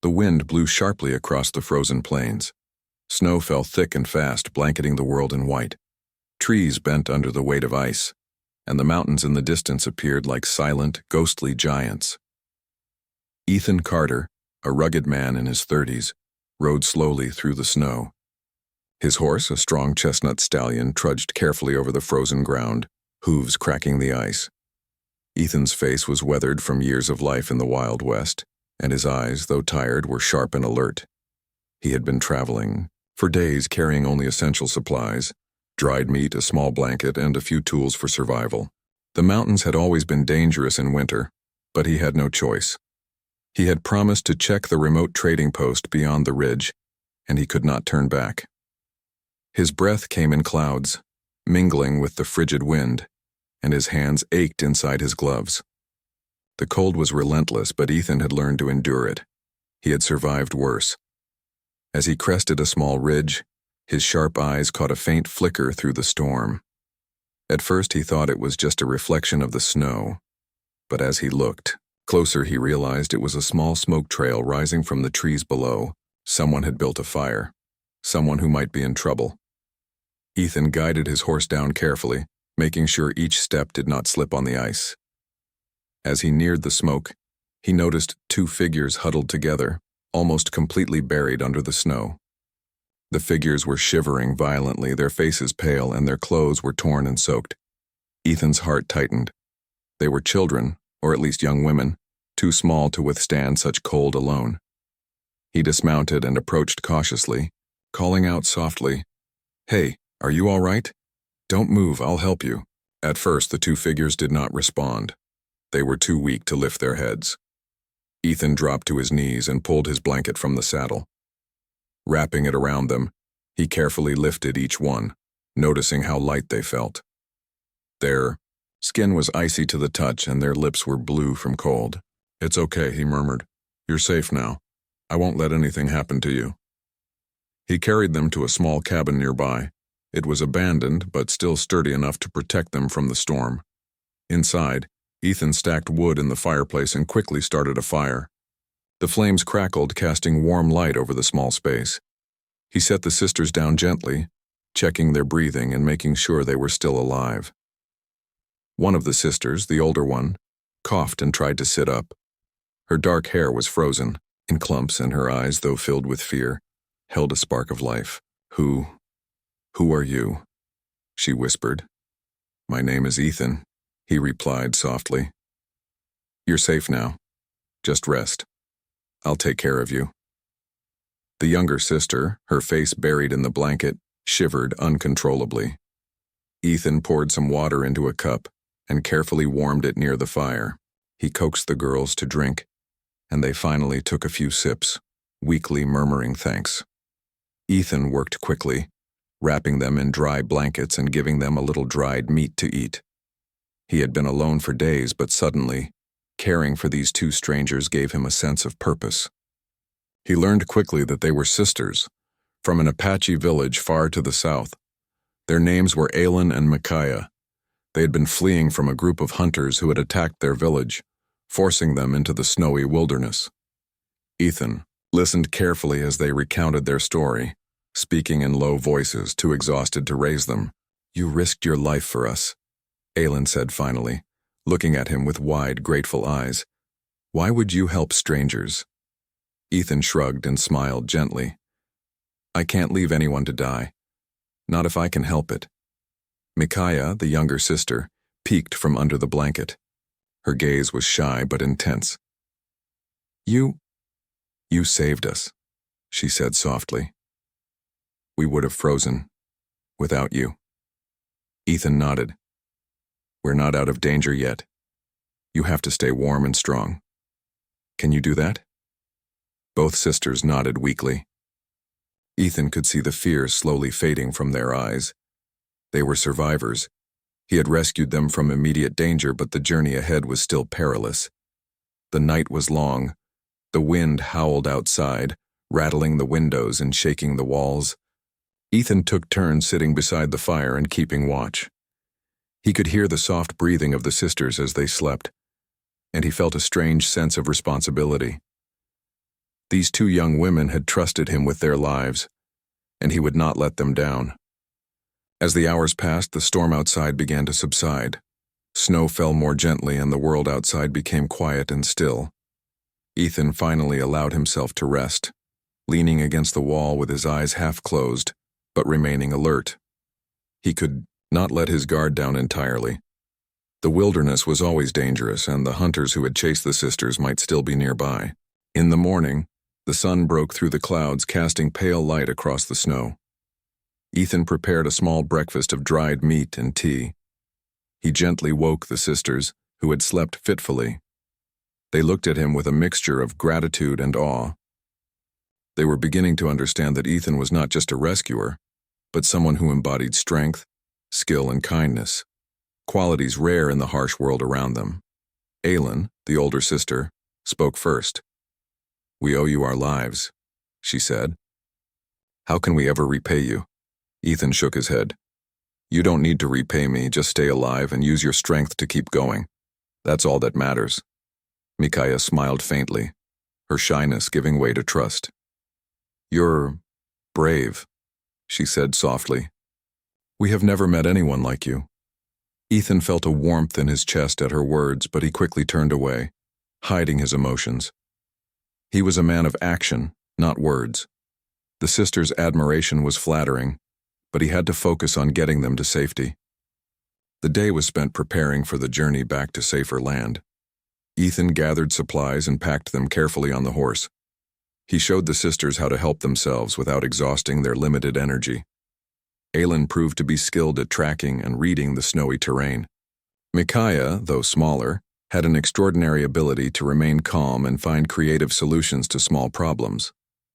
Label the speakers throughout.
Speaker 1: The wind blew sharply across the frozen plains. Snow fell thick and fast, blanketing the world in white. Trees bent under the weight of ice, and the mountains in the distance appeared like silent, ghostly giants. Ethan Carter, a rugged man in his 30s, rode slowly through the snow. His horse, a strong chestnut stallion, trudged carefully over the frozen ground, hooves cracking the ice. Ethan's face was weathered from years of life in the Wild West, and his eyes, though tired, were sharp and alert. He had been traveling for days, carrying only essential supplies, dried meat, a small blanket, and a few tools for survival. The mountains had always been dangerous in winter, but he had no choice. He had promised to check the remote trading post beyond the ridge, and he could not turn back. His breath came in clouds, mingling with the frigid wind, and his hands ached inside his gloves. The cold was relentless, but Ethan had learned to endure it. He had survived worse. As he crested a small ridge, his sharp eyes caught a faint flicker through the storm. At first he thought it was just a reflection of the snow, but as he looked closer he realized it was a small smoke trail rising from the trees below. Someone had built a fire, someone who might be in trouble. Ethan guided his horse down carefully, making sure each step did not slip on the ice. As he neared the smoke, he noticed two figures huddled together, almost completely buried under the snow. The figures were shivering violently, their faces pale, and their clothes were torn and soaked. Ethan's heart tightened. They were children, or at least young women, too small to withstand such cold alone. He dismounted and approached cautiously, calling out softly, "Hey, are you all right? Don't move, I'll help you." At first, the two figures did not respond. They were too weak to lift their heads. Ethan dropped to his knees and pulled his blanket from the saddle. Wrapping it around them, he carefully lifted each one, noticing how light they felt. Their skin was icy to the touch and their lips were blue from cold. "It's okay," he murmured. "You're safe now. I won't let anything happen to you." He carried them to a small cabin nearby. It was abandoned, but still sturdy enough to protect them from the storm. Inside, Ethan stacked wood in the fireplace and quickly started a fire. The flames crackled, casting warm light over the small space. He set the sisters down gently, checking their breathing and making sure they were still alive. One of the sisters, the older one, coughed and tried to sit up. Her dark hair was frozen in clumps, and her eyes, though filled with fear, held a spark of life. Who are you?" she whispered. "My name is Ethan," he replied softly. "You're safe now. Just rest. I'll take care of you." The younger sister, her face buried in the blanket, shivered uncontrollably. Ethan poured some water into a cup and carefully warmed it near the fire. He coaxed the girls to drink, and they finally took a few sips, weakly murmuring thanks. Ethan worked quickly, wrapping them in dry blankets and giving them a little dried meat to eat. He had been alone for days, but suddenly, caring for these two strangers gave him a sense of purpose. He learned quickly that they were sisters, from an Apache village far to the south. Their names were Aylin and Micaiah. They had been fleeing from a group of hunters who had attacked their village, forcing them into the snowy wilderness. Ethan listened carefully as they recounted their story, speaking in low voices, too exhausted to raise them. "You risked your life for us," Aylin said finally, looking at him with wide, grateful eyes. "Why would you help strangers?" Ethan shrugged and smiled gently. "I can't leave anyone to die. Not if I can help it." Micaiah, the younger sister, peeked from under the blanket. Her gaze was shy but intense. You saved us," she said softly. "We would have frozen without you." Ethan nodded. "We're not out of danger yet. You have to stay warm and strong. Can you do that?" Both sisters nodded weakly. Ethan could see the fear slowly fading from their eyes. They were survivors. He had rescued them from immediate danger, but the journey ahead was still perilous. The night was long. The wind howled outside, rattling the windows and shaking the walls. Ethan took turns sitting beside the fire and keeping watch. He could hear the soft breathing of the sisters as they slept, and he felt a strange sense of responsibility. These two young women had trusted him with their lives, and he would not let them down. As the hours passed, the storm outside began to subside. Snow fell more gently, and the world outside became quiet and still. Ethan finally allowed himself to rest, leaning against the wall with his eyes half closed, but remaining alert. He could not let his guard down entirely. The wilderness was always dangerous, and the hunters who had chased the sisters might still be nearby. In the morning, the sun broke through the clouds, casting pale light across the snow. Ethan prepared a small breakfast of dried meat and tea. He gently woke the sisters, who had slept fitfully. They looked at him with a mixture of gratitude and awe. They were beginning to understand that Ethan was not just a rescuer, but someone who embodied strength, skill, and kindness, qualities rare in the harsh world around them. Aylin, the older sister, spoke first. "We owe you our lives," she said. "How can we ever repay you?" Ethan shook his head. "You don't need to repay me, just stay alive and use your strength to keep going. That's all that matters." Micaiah smiled faintly, her shyness giving way to trust. "You're brave," she said softly. "We have never met anyone like you." Ethan felt a warmth in his chest at her words, but he quickly turned away, hiding his emotions. He was a man of action, not words. The sisters' admiration was flattering, but he had to focus on getting them to safety. The day was spent preparing for the journey back to safer land. Ethan gathered supplies and packed them carefully on the horse. He showed the sisters how to help themselves without exhausting their limited energy. Aylin proved to be skilled at tracking and reading the snowy terrain. Micaiah, though smaller, had an extraordinary ability to remain calm and find creative solutions to small problems,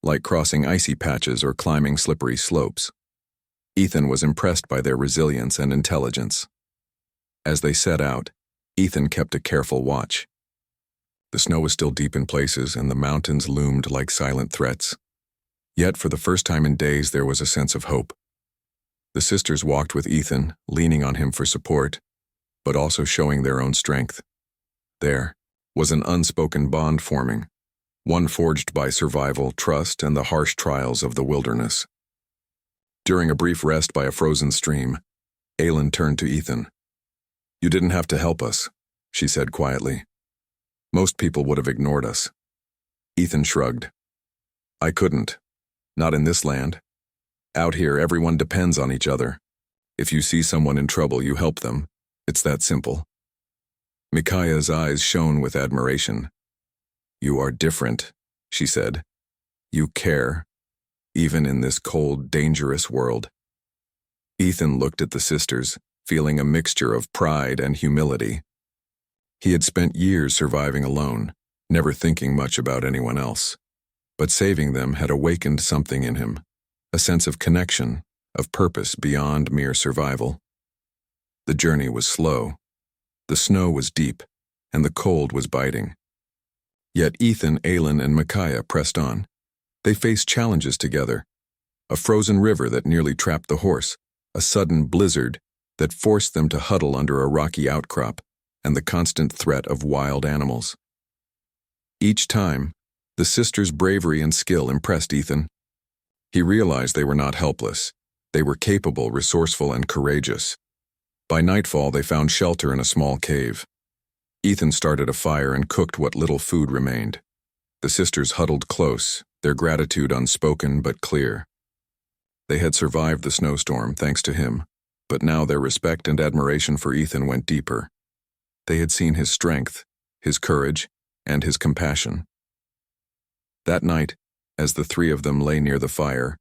Speaker 1: like crossing icy patches or climbing slippery slopes. Ethan was impressed by their resilience and intelligence. As they set out, Ethan kept a careful watch. The snow was still deep in places, and the mountains loomed like silent threats. Yet, for the first time in days, there was a sense of hope. The sisters walked with Ethan, leaning on him for support, but also showing their own strength. There was an unspoken bond forming, one forged by survival, trust, and the harsh trials of the wilderness. During a brief rest by a frozen stream, Aylin turned to Ethan. "You didn't have to help us," she said quietly. "Most people would have ignored us." Ethan shrugged. "I couldn't. Not in this land. Out here, everyone depends on each other. If you see someone in trouble, you help them. It's that simple." Micaiah's eyes shone with admiration. "You are different," she said. "You care, even in this cold, dangerous world." Ethan looked at the sisters, feeling a mixture of pride and humility. He had spent years surviving alone, never thinking much about anyone else. But saving them had awakened something in him, a sense of connection, of purpose beyond mere survival. The journey was slow. The snow was deep, and the cold was biting. Yet Ethan, Aylin, and Micaiah pressed on. They faced challenges together. A frozen river that nearly trapped the horse, a sudden blizzard that forced them to huddle under a rocky outcrop, and the constant threat of wild animals. Each time, the sisters' bravery and skill impressed Ethan. He realized they were not helpless. They were capable, resourceful, and courageous. By nightfall, they found shelter in a small cave. Ethan started a fire and cooked what little food remained. The sisters huddled close, their gratitude unspoken but clear. They had survived the snowstorm thanks to him, but now their respect and admiration for Ethan went deeper. They had seen his strength, his courage, and his compassion. That night, as the three of them lay near the fire,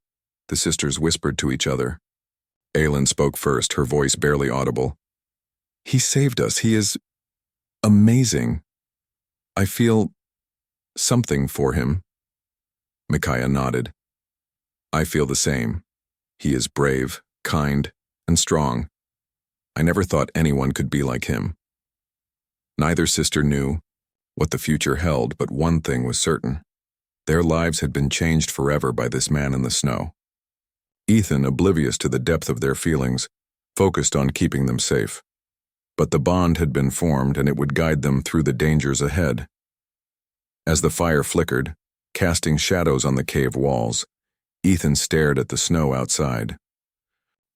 Speaker 1: the sisters whispered to each other. Aylin spoke first, her voice barely audible. "He saved us. He is amazing. I feel something for him." Micaiah nodded. "I feel the same. He is brave, kind, and strong. I never thought anyone could be like him." Neither sister knew what the future held, but one thing was certain. Their lives had been changed forever by this man in the snow. Ethan, oblivious to the depth of their feelings, focused on keeping them safe. But the bond had been formed, and it would guide them through the dangers ahead. As the fire flickered, casting shadows on the cave walls. Ethan stared at the snow outside.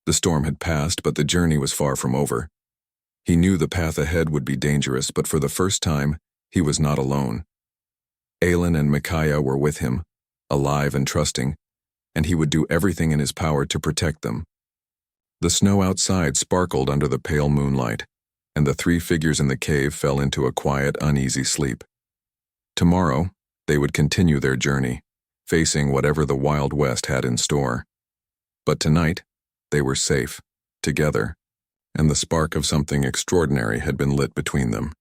Speaker 1: The storm had passed, but the journey was far from over. He knew the path ahead would be dangerous, but for the first time, he was not alone. Aelin and Micaiah were with him, alive and trusting, and he would do everything in his power to protect them. The snow outside sparkled under the pale moonlight, and the three figures in the cave fell into a quiet, uneasy sleep. Tomorrow, they would continue their journey, facing whatever the Wild West had in store. But tonight, they were safe, together, and the spark of something extraordinary had been lit between them.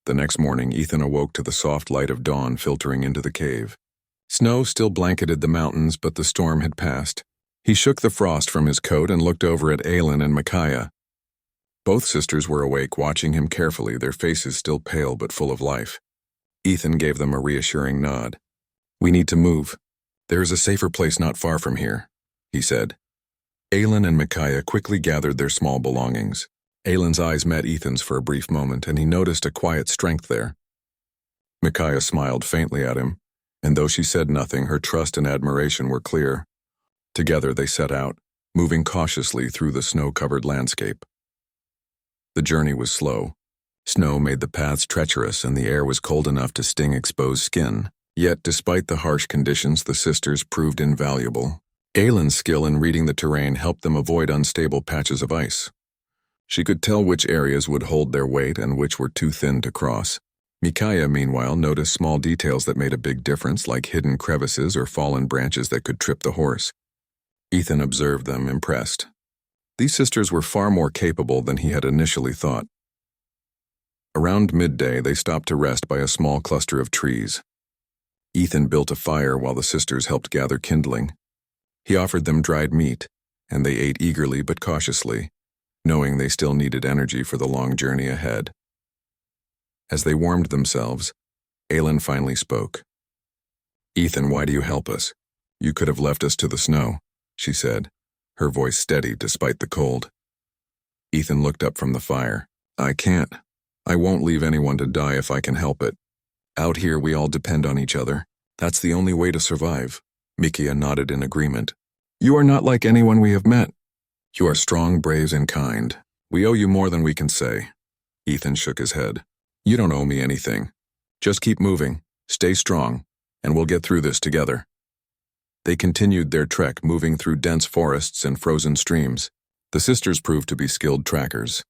Speaker 1: The next morning, Ethan awoke to the soft light of dawn filtering into the cave. Snow still blanketed the mountains, but the storm had passed. He shook the frost from his coat and looked over at Aelin and Micaiah. Both sisters were awake, watching him carefully, their faces still pale but full of life. Ethan gave them a reassuring nod. "We need to move. There is a safer place not far from here," he said. Aelin and Micaiah quickly gathered their small belongings. Aelin's eyes met Ethan's for a brief moment, and he noticed a quiet strength there. Micaiah smiled faintly at him, and though she said nothing, her trust and admiration were clear. Together they set out, moving cautiously through the snow-covered landscape. The journey was slow. Snow made the paths treacherous, and the air was cold enough to sting exposed skin. Yet, despite the harsh conditions, the sisters proved invaluable. Aelin's skill in reading the terrain helped them avoid unstable patches of ice. She could tell which areas would hold their weight and which were too thin to cross. Micaiah, meanwhile, noticed small details that made a big difference, like hidden crevices or fallen branches that could trip the horse. Ethan observed them, impressed. These sisters were far more capable than he had initially thought. Around midday, they stopped to rest by a small cluster of trees. Ethan built a fire while the sisters helped gather kindling. He offered them dried meat, and they ate eagerly but cautiously, knowing they still needed energy for the long journey ahead. As they warmed themselves, Aelin finally spoke. "Ethan, why do you help us? You could have left us to the snow," she said, her voice steady despite the cold. Ethan looked up from the fire. "I can't. I won't leave anyone to die if I can help it. Out here we all depend on each other. That's the only way to survive." Micaiah nodded in agreement. "You are not like anyone we have met. You are strong, brave, and kind. We owe you more than we can say." Ethan shook his head. "You don't owe me anything. Just keep moving, stay strong, and we'll get through this together." They continued their trek, moving through dense forests and frozen streams. The sisters proved to be skilled trackers.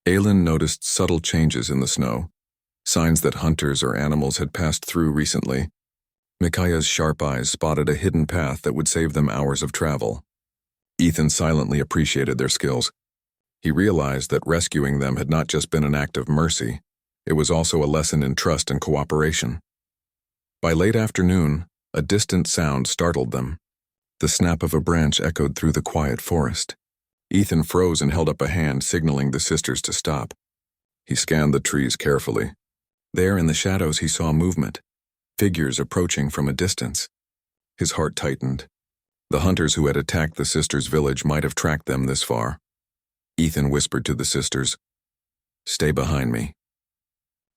Speaker 1: Aelin noticed subtle changes in the snow, signs that hunters or animals had passed through recently. Micaiah's sharp eyes spotted a hidden path that would save them hours of travel. Ethan silently appreciated their skills. He realized that rescuing them had not just been an act of mercy, it was also a lesson in trust and cooperation. By late afternoon, a distant sound startled them. The snap of a branch echoed through the quiet forest. Ethan froze and held up a hand, signaling the sisters to stop. He scanned the trees carefully. There in the shadows he saw movement, figures approaching from a distance. His heart tightened. The hunters who had attacked the sisters' village might have tracked them this far. Ethan whispered to the sisters, "Stay behind me."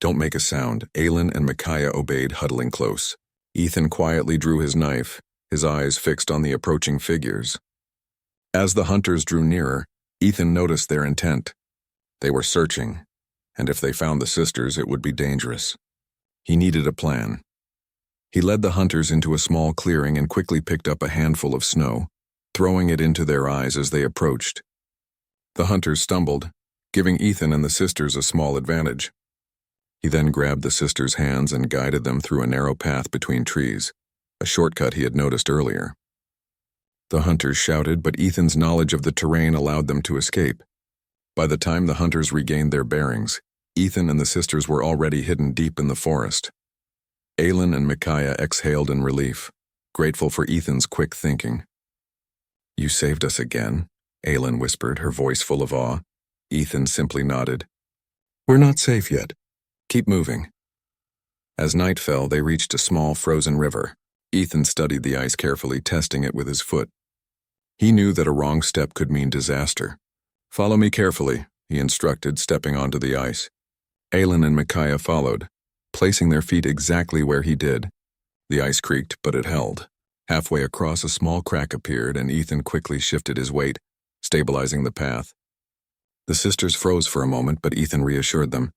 Speaker 1: "Don't make a sound." Aelin and Micaiah obeyed, huddling close. Ethan quietly drew his knife, his eyes fixed on the approaching figures. As the hunters drew nearer, Ethan noticed their intent. They were searching, and if they found the sisters, it would be dangerous. He needed a plan. He led the hunters into a small clearing and quickly picked up a handful of snow, throwing it into their eyes as they approached. The hunters stumbled, giving Ethan and the sisters a small advantage. He then grabbed the sisters' hands and guided them through a narrow path between trees, a shortcut he had noticed earlier. The hunters shouted, but Ethan's knowledge of the terrain allowed them to escape. By the time the hunters regained their bearings, Ethan and the sisters were already hidden deep in the forest. Aelin and Micaiah exhaled in relief, grateful for Ethan's quick thinking. "You saved us again," Aelin whispered, her voice full of awe. Ethan simply nodded. "We're not safe yet. Keep moving." As night fell, they reached a small frozen river. Ethan studied the ice carefully, testing it with his foot. He knew that a wrong step could mean disaster. "Follow me carefully," he instructed, stepping onto the ice. Aelin and Micaiah followed, placing their feet exactly where he did. The ice creaked, but it held. Halfway across, a small crack appeared, and Ethan quickly shifted his weight, stabilizing the path. The sisters froze for a moment, but Ethan reassured them.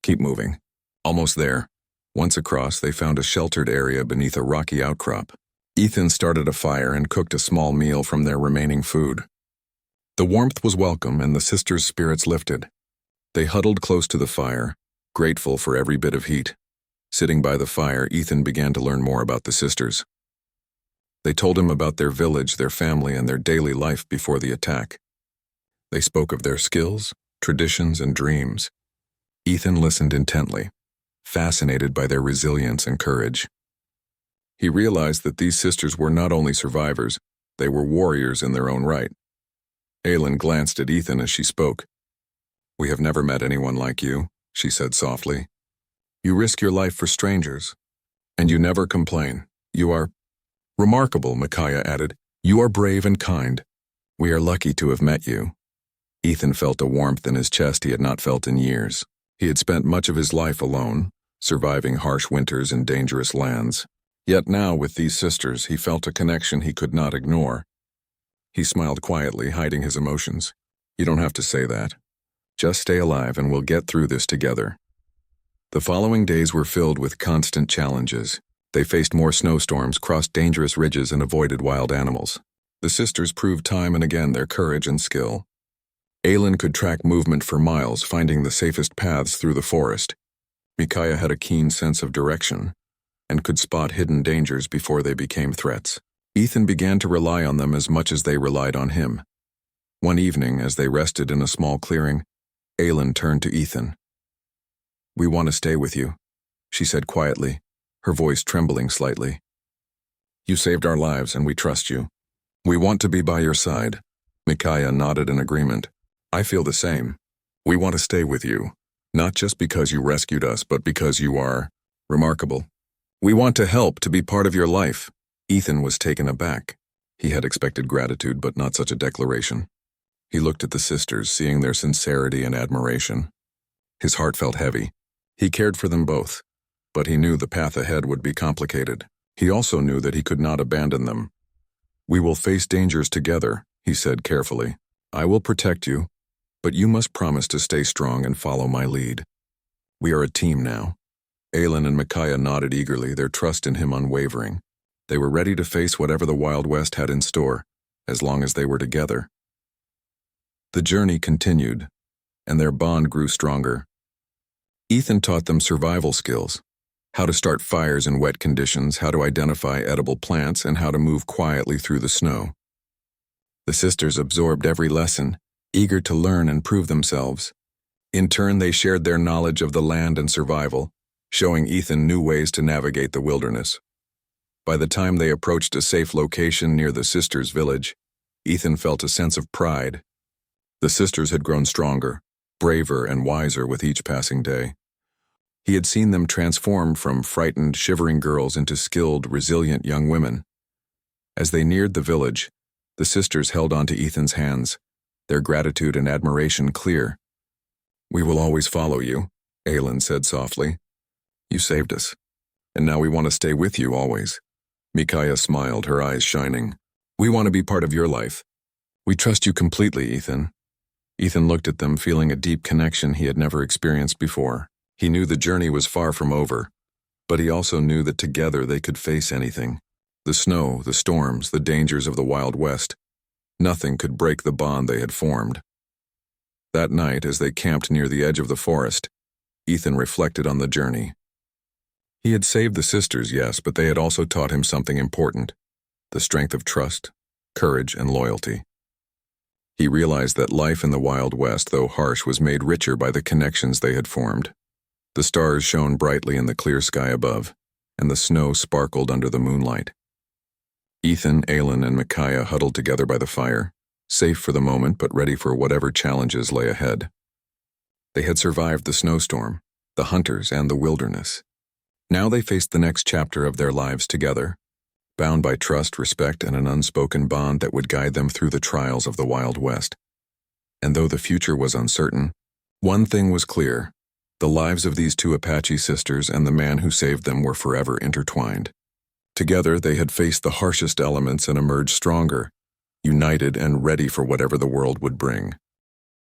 Speaker 1: Keep moving. Almost there. Once across, they found a sheltered area beneath a rocky outcrop. Ethan started a fire and cooked a small meal from their remaining food. The warmth was welcome, and the sisters' spirits lifted. They huddled close to the fire, grateful for every bit of heat. Sitting by the fire, Ethan began to learn more about the sisters. They told him about their village, their family, and their daily life before the attack. They spoke of their skills, traditions, and dreams. Ethan listened intently, fascinated by their resilience and courage. He realized that these sisters were not only survivors, they were warriors in their own right. Aylin glanced at Ethan as she spoke. "We have never met anyone like you," she said softly. "You risk your life for strangers, and you never complain. You are remarkable," Micaiah added. "You are brave and kind. We are lucky to have met you." Ethan felt a warmth in his chest he had not felt in years. He had spent much of his life alone, surviving harsh winters in dangerous lands. Yet now, with these sisters, he felt a connection he could not ignore. He smiled quietly, hiding his emotions. "You don't have to say that. Just stay alive and we'll get through this together." The following days were filled with constant challenges. They faced more snowstorms, crossed dangerous ridges, and avoided wild animals. The sisters proved time and again their courage and skill. Aylin could track movement for miles, finding the safest paths through the forest. Micaiah had a keen sense of direction and could spot hidden dangers before they became threats. Ethan began to rely on them as much as they relied on him. One evening, as they rested in a small clearing, Aylin turned to Ethan. "We want to stay with you," she said quietly, her voice trembling slightly. "You saved our lives and we trust you. We want to be by your side." Micaiah nodded in agreement. "I feel the same. We want to stay with you, not just because you rescued us, but because you are remarkable. We want to help, to be part of your life." Ethan was taken aback. He had expected gratitude, but not such a declaration. He looked at the sisters, seeing their sincerity and admiration. His heart felt heavy. He cared for them both, but he knew the path ahead would be complicated. He also knew that he could not abandon them. "We will face dangers together," he said carefully. "I will protect you, but you must promise to stay strong and follow my lead. We are a team now." Aylin and Micaiah nodded eagerly, their trust in him unwavering. They were ready to face whatever the Wild West had in store, as long as they were together. The journey continued, and their bond grew stronger. Ethan taught them survival skills, how to start fires in wet conditions, how to identify edible plants, and how to move quietly through the snow. The sisters absorbed every lesson, eager to learn and prove themselves. In turn, they shared their knowledge of the land and survival, showing Ethan new ways to navigate the wilderness. By the time they approached a safe location near the sisters' village, Ethan felt a sense of pride. The sisters had grown stronger, braver, and wiser with each passing day. He had seen them transform from frightened, shivering girls into skilled, resilient young women. As they neared the village, the sisters held onto Ethan's hands, their gratitude and admiration clear. "We will always follow you," Aylin said softly. "You saved us, and now we want to stay with you always." Micaiah smiled, her eyes shining. "We want to be part of your life. We trust you completely, Ethan." Ethan looked at them, feeling a deep connection he had never experienced before. He knew the journey was far from over, but he also knew that together they could face anything. The snow, the storms, the dangers of the Wild West. Nothing could break the bond they had formed. That night, as they camped near the edge of the forest, Ethan reflected on the journey. He had saved the sisters, yes, but they had also taught him something important: the strength of trust, courage, and loyalty. He realized that life in the Wild West, though harsh, was made richer by the connections they had formed. The stars shone brightly in the clear sky above, and the snow sparkled under the moonlight. Ethan, Aylin, and Micaiah huddled together by the fire, safe for the moment but ready for whatever challenges lay ahead. They had survived the snowstorm, the hunters, and the wilderness. Now they faced the next chapter of their lives together, bound by trust, respect, and an unspoken bond that would guide them through the trials of the Wild West. And though the future was uncertain, one thing was clear: the lives of these two Apache sisters and the man who saved them were forever intertwined. Together, they had faced the harshest elements and emerged stronger, united and ready for whatever the world would bring.